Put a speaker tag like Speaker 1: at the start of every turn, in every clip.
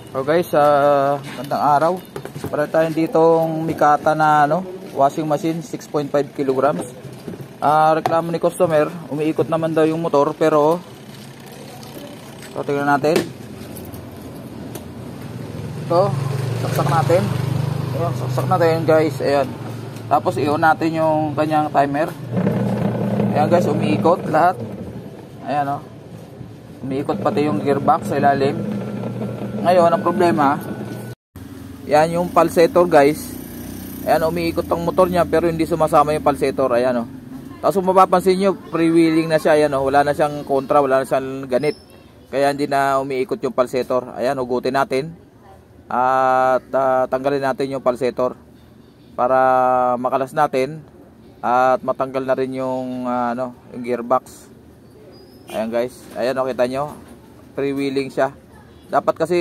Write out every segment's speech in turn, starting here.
Speaker 1: So guys, magandang araw. Para tayo ditong Mikata na washing machine 6.5 kilograms. Reklamo ni customer, umiikot naman daw yung motor pero so, tingnan natin. Ito, saksak natin. Ayan, saksak natin guys. Ayan. Tapos i-on natin yung kanyang timer. Ayan guys, umiikot lahat. Ayan umiikot pati yung gearbox sa ilalim. Ngayon, ang problema, yan yung pulsator guys. Ayan, umiikot ang motor niya pero hindi sumasama yung pulsator. Ayan Tapos kung mapapansin nyo, freewheeling na siya. Ayan wala na siyang kontra, wala na siyang ganit. Kaya hindi na umiikot yung pulsator. Ayan, ugutin natin. At tanggalin natin yung pulsator para makalas natin. At matanggal na rin yung, yung gearbox. Ayan guys. Ayan kita nyo. Freewheeling siya. Dapat kasi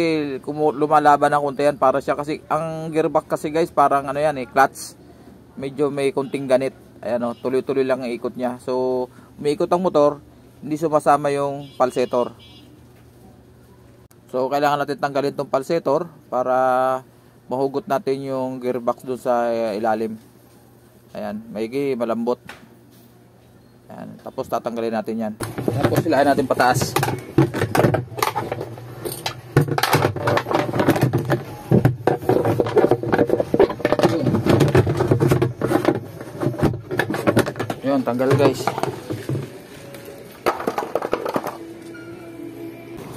Speaker 1: lumalaban ng konti yan para siya kasi ang gearbox kasi guys parang clutch. Medyo may konting ganit. Ayan tuloy-tuloy lang ang ikot niya. So umiikot ang motor, hindi sumasama yung pulsator. So kailangan natin tanggalin tong pulsator para mahugot natin yung gearbox doon sa ilalim. Ayan, maigi, malambot. Ayan, tapos tatanggalin natin yan. Tapos silahin natin pataas. Yun, tanggal guys.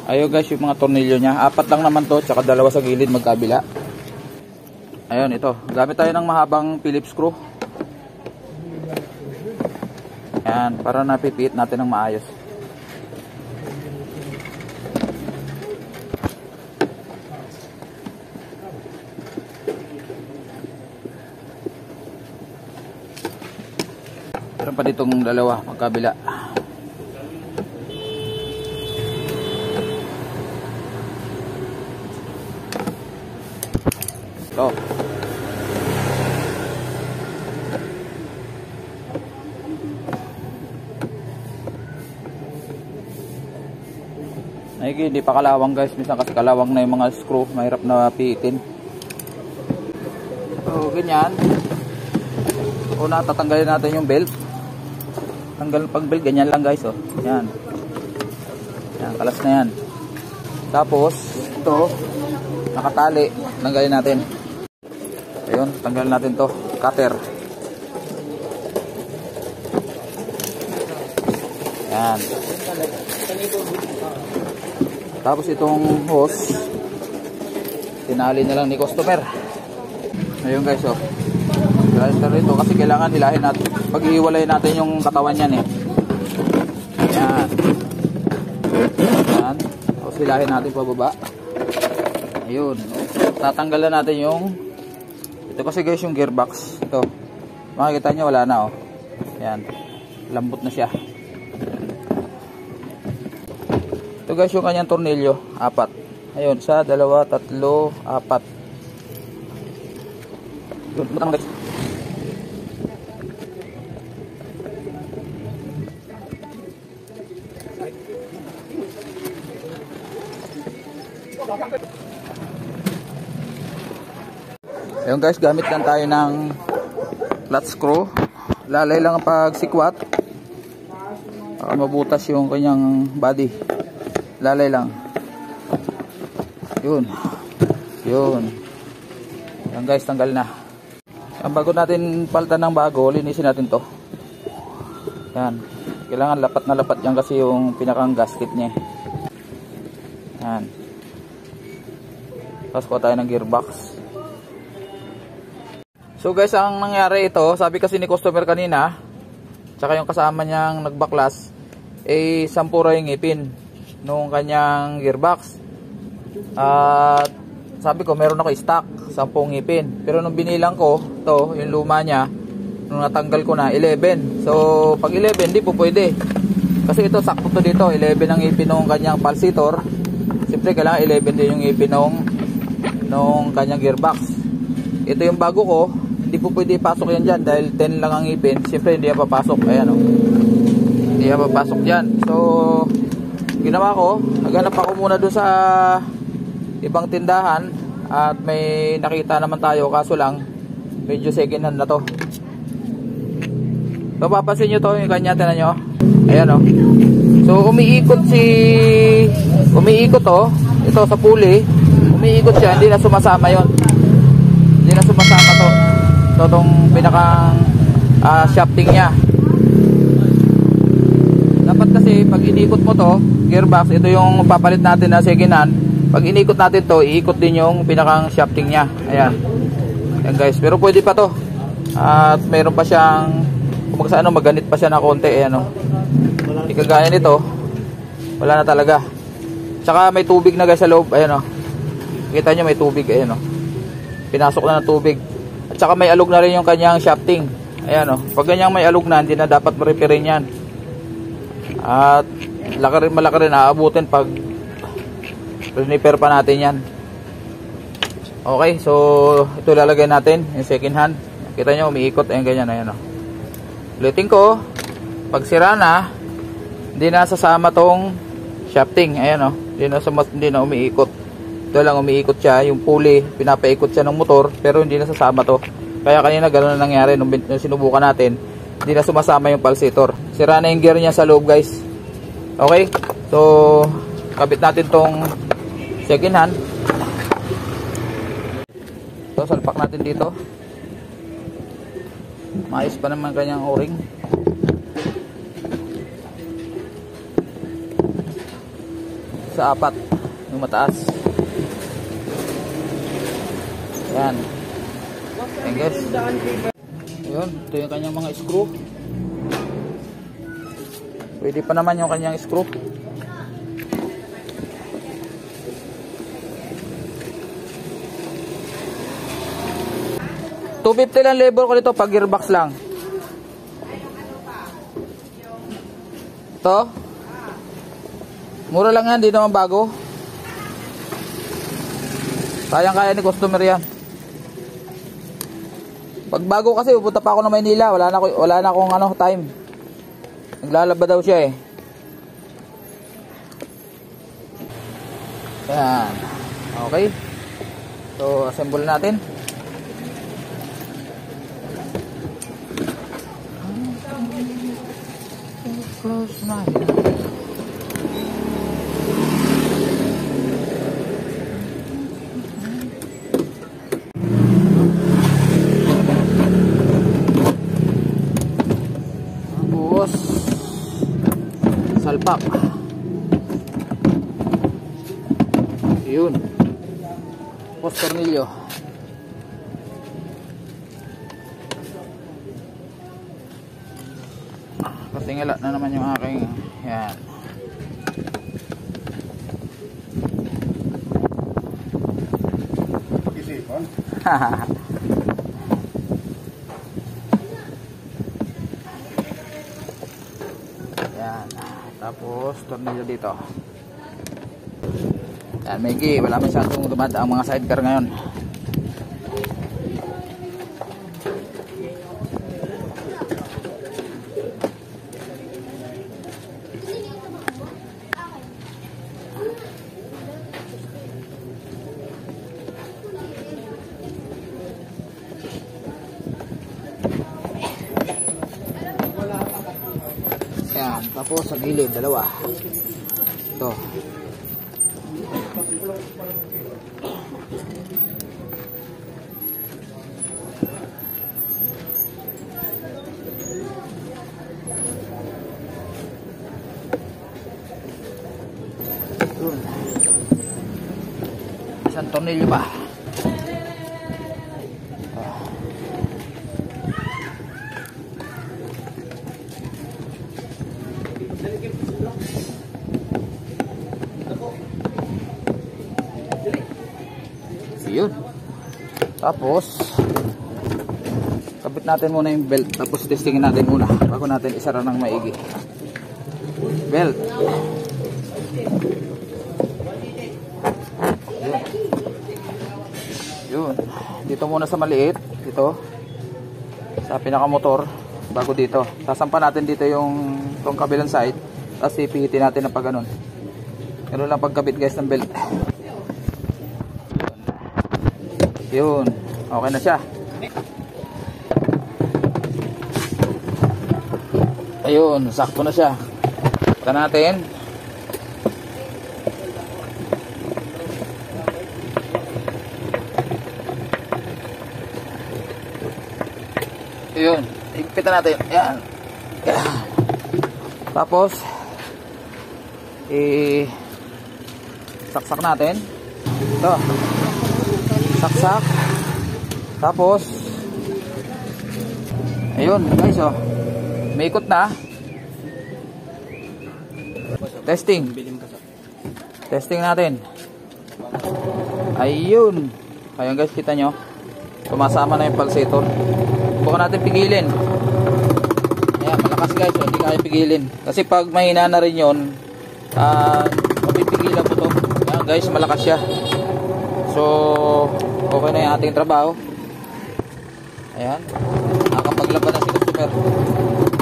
Speaker 1: Ayun guys, yung mga tornilyo niya. 4 lang naman to, tsaka 2 sa gilid magkabila. Ayun, ito. Gamit tayo ng mahabang Phillips screw. Ayan, para napipit natin ng maayos. Meron pa ditong 2 magkabila. Ito. Hindi pa kalawang guys. Minsan kasi kalawang na yung mga screw. Mahirap na piitin. So ganyan. Una tatanggalin natin yung belt. Tanggal pag belt, ganyan lang guys Yan. Yan, kalas na yan. Tapos ito nakatali, tanggalin natin. Ayun, tanggalin natin to, cutter. Yan. Tapos itong hose tinali na lang ni customer. Ayun guys ito kasi kailangan hilahin natin, pag-iwalay natin yung katawan niyan Yan. Yan. Tapos hilahin natin pababa. Ayun. Tatanggalan natin yung ito kasi guys yung gearbox. Ito. Makikita nyo wala na Yan. Lambot na siya. Ito guys yung kanyang tornilyo. 4. Ayun. 1, 2, 3, 4. Yun. Butang guys. Ayun guys, gamit lang tayo ng clutch screw. Lalay lang ang pagsikwat para mabutas yung kanyang body. Lalay lang. Yun. Yan guys, tanggal na. Ang bago natin palitan ng bago, linisin natin to. Yan. Kailangan lapat na lapat yan kasi yung pinakang gasket niya. Yan. Tapos kuha tayo ng gearbox. So guys, ang nangyari ito, sabi kasi ni customer kanina, tsaka yung kasama niyang nagbaklas, sampura yung ngipin nung kanyang gearbox. At sabi ko, meron ako stock, 10 ngipin. Pero nung binilang ko, to yung luma niya, nung natanggal ko na, 11. So, pag 11, di po pwede. Kasi ito, sakto to dito, 11 ang ngipin nung kanyang pulsator. Siyempre, kailangan 11 din yung ngipin nung kanyang gearbox. Ito yung bago ko, hindi po pwede ipasok yan dyan dahil 10 lang ang ngipin. Siyempre, hindi yan papasok. Ayan hindi yan papasok dyan. So, ginawa ko, naghanap ako muna doon sa ibang tindahan at may nakita naman tayo, kaso lang medyo second hand na to. So papansin nyo to, yung kanya, tinan nyo, ayan o. So umiikot to, ito sa pulley, umiikot siya, hindi na sumasama yon, hindi na sumasama to. So itong pinakang shafting nya. Dapat kasi pag inikot mo to gearbox, ito yung papalit natin na second hand, pag inikot natin to, iikot din yung pinakang shafting nya. Ayan, ayan guys, pero pwede pa to. At mayroon pa siyang, kung sa ano, maganit pa siya na konti. Ayan o, hindi kagaya nito, wala na talaga. Tsaka may tubig na guys sa loob. Ayan o, kita nyo may tubig. Ayan o, pinasok na ng tubig. At saka may alog na rin yung kanyang shafting. Ayan o, pag ganyang may alog na, hindi na dapat ma-repairin yan. At malaki rin aabutin pag repair pa natin yan. Okay, so ito lalagay natin yung second hand. Kita nyo umiikot, ayan ganyan. Ayan o, ulitin ko, pag sira na, hindi na sasama tong shafting. Ayan o, hindi na umiikot. Ito lang umiikot siya, yung pulley pinapaikot siya ng motor, pero hindi na sasama to. Kaya kanina gano'n na nangyari nung sinubukan natin, hindi na sumasama yung pulsator. Sira na yung gear niya sa loob guys. Okay, so kabit natin tong second hand. So salpak natin dito. Maayos pa naman kanyang o-ring. Sa apat, yung mataas. Yan. Ayan guys. Ayun, ito yung kanyang mga screw. Pwede pa naman yung kanyang screw. $250 lang labor ko dito pag gearbox lang. Ito. Mura lang yan, di naman bago. Sayang kaya ni customer yan. Pag bago kasi pupunta pa ako ng Maynila, wala na akong time. Naglalaba daw siya eh. Yan. Okay. So assemble natin. Close na. Tapos salpak. Yun. Tapos tornilyo. Patingala na naman yung aking yan. Pag-isipan. Yan. Tapos tornilyo dito. Yan, Megi, wala masyadong dumadaan ang mga sidecar ngayon. Yan, tapos sa gilid, dalawa. Ito. Isang tornilyo pa. Yun. Tapos kabit natin muna yung belt, tapos testingin natin muna bago natin isara ng maigi. Belt. Yun. Dito muna sa maliit, dito sa pinakamotor, bago dito. Sasampa natin dito yung tong kabilang side, tapos ipihitin natin na pag ganun. Ganun lang pagkabit guys ng belt. Yun. Okay na siya. Ayun, sakto na siya. Ito natin. Ayun, higpitan natin. Ayan. Ayan. Tapos saksak natin. Ito. Saksak. Tapos ayun, guys, oh. May ikot na. Testing. Testing natin. Ayun. Ayun, guys, kita nyo. Sumasama na yung pulsator. Bukan natin pigilin. Ayan, malakas, guys. Hindi kaya pigilin. Kasi pag mahina na rin yun, mapipigilan po to. Ayan, guys, malakas siya. So, okay na yung ating trabaho. Ayan. Nakapaglaban na si customer.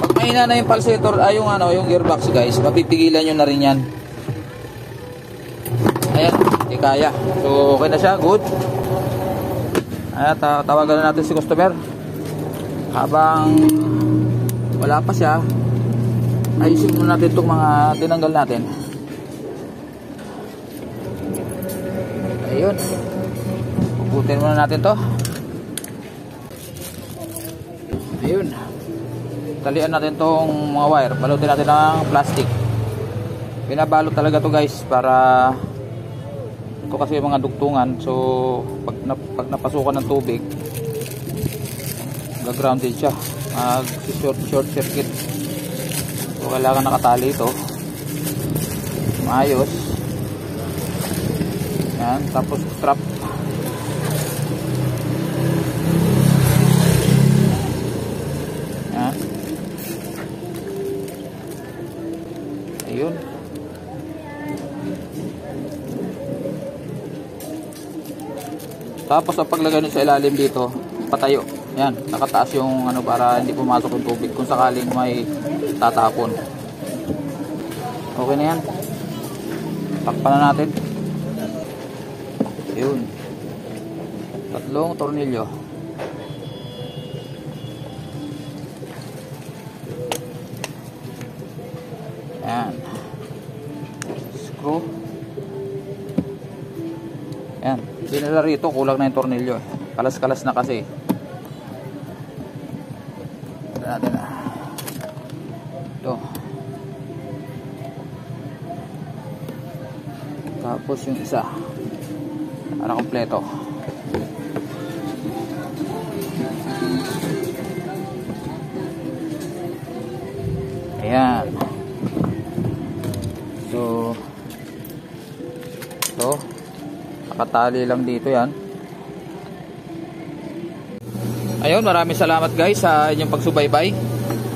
Speaker 1: Pag mahina na yung pulsator, yung gearbox, guys, mapipigilan nyo na rin yan. Ayan, hindi kaya. So, okay na siya. Good. Ayan, tawagan na natin si customer. Habang wala pa siya, ayusin muna natin itong mga tinanggal natin. Ayun. Puputin muna natin to. Ayun. Talian natin tong mga wire. Balutin natin ng plastic. Binabalot talaga to, guys, para ito kasi yung mga dugtungan. So pag napasukan ng tubig, grounded siya, short circuit. So kailangan nakatali ito maayos. Yan, tapos strap. Yan. Ayun. Tapos ang paglagay nyo sa ilalim dito, patayo. Yan, nakataas yung para hindi pumasok yung tubig kung sakaling may tatapon. Okay na yan. Takpan na natin. Yun. 3 tornilyo. Yan. Screw. Yan. Dinala rito, kulang na yung tornilyo. Kalas-kalas na kasi. Natin na. Ito. Tapos yung isa. Para kompleto. Ayan. So, ito. Nakatali lang dito yan. Ayun, maraming salamat, guys, sa inyong pagsubaybay.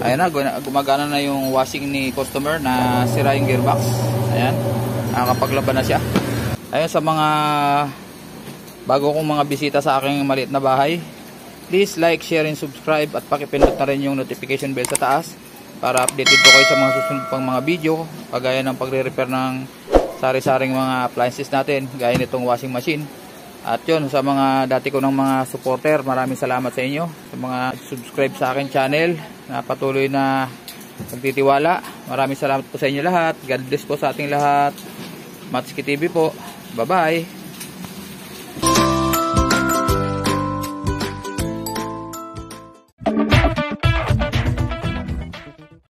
Speaker 1: Ayan na, gumagana na yung washing ni customer na sira yung gearbox. Ayan, nakakapaglaban na siya. Ayun, sa mga bago kong mga bisita sa aking maliit na bahay, please like, share, and subscribe at pakipindot na rin yung notification bell sa taas para updated po kayo sa mga susunod pang mga video, kagaya ng pagre-repair ng sari-saring mga appliances natin, gaya nitong washing machine. At yun, sa mga dati ko ng mga supporter, maraming salamat sa inyo. Sa mga subscribe sa aking channel na patuloy na pagtitiwala, maraming salamat po sa inyo lahat. God bless po sa ating lahat. Matsuki TV po. Bye bye.